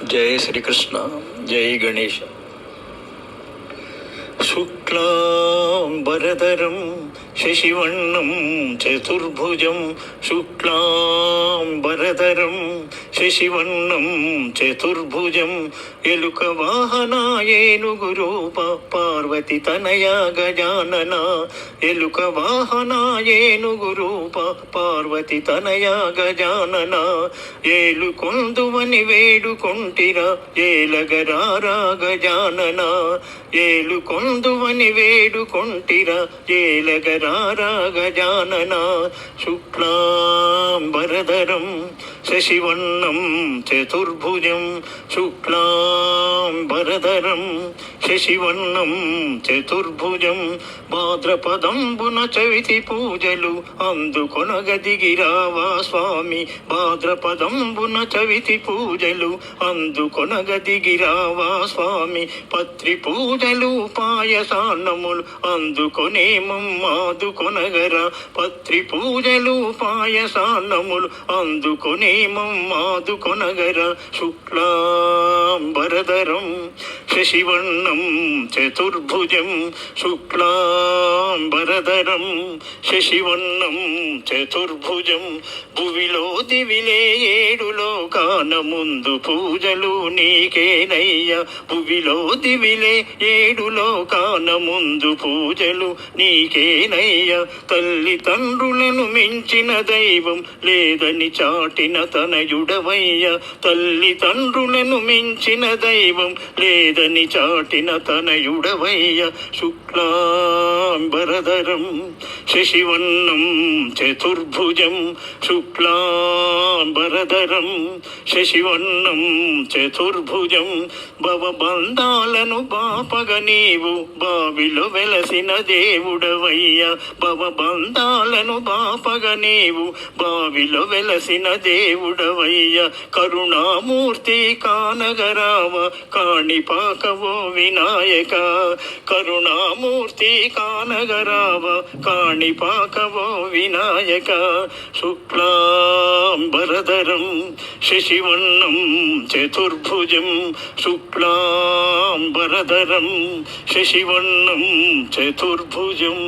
जय श्री कृष्ण। जय गणेश। शुक्लांबरधरं शशिवर्णं चतुर्भुजं शुक्लांबरधरं शशिवर्णं चतुर्भुजं एलुकवाहनाय ఏనుగురూప పార్వతి తనయ గజానన ఎలుకవాహనాయ ఏనుగురూప పార్వతి తనయ గజానన ఏలుకొందువని వేడుకొంటిరా ఏలగరారా గజానన ఏలుకొందువని వేడుకొంటిరా ఏలగరారా గజానన శుక్లాంబరధరం శశివర్ణం చతుర్భుజం శుక్లాంబరధరం శశివర్ణం చతుర్భుజం భాద్రపదంబున చవితి పూజలు అందుకొనగదిగిరావా స్వామి భాద్రపదంబున చవితి పూజలు అందుకొనగదిగిరావా స్వామి పత్రి పూజలు పాయసాన్నములు అందుకొనేమమ్మాదుకొనగరా పత్రి పూజలు పాయసాన్నములు అందుకొనేమమ్మాదుకొనగరా శుక్లాంబరధరం శశివర్ణం చతుర్భుజం శుక్లాంబరధరం శశివర్ణం చతుర్భుజం భువిలో దివిలే ఏడు లోకాన ముందు పూజలు నీకేనయ్యా భువిలో దివిలే ఏడు లోకాన ముందు పూజలు నీకేనయ్యా తల్లిదండ్రులను మించిన దైవం లేదని చాటిన తనయుడవయ్యా తల్లిదండ్రులను మించిన దైవం లేదని చాటిన తనయుడవయ్య శుక్లాంబరధరం శశివర్ణం చతుర్భుజం శుక్లాంబరధరం శశివర్ణం చతుర్భుజం భవబంధాలను బాపగ నీవు బావిలో వెలసిన దేవుడవయ్య భవబంధాలను బాపగ నీవు బావిలో వెలసిన దేవుడవయ్య కరుణామూర్తి కానగరావ కాణిపాకవో వినాయక కరుణామూర్తి కానగరావ కాణిపాకవో వినాయక శుక్లాంబరధరం శశివర్ణం చతుర్భుజం శుక్లాంబరధరం శశివర్ణం చతుర్భుజం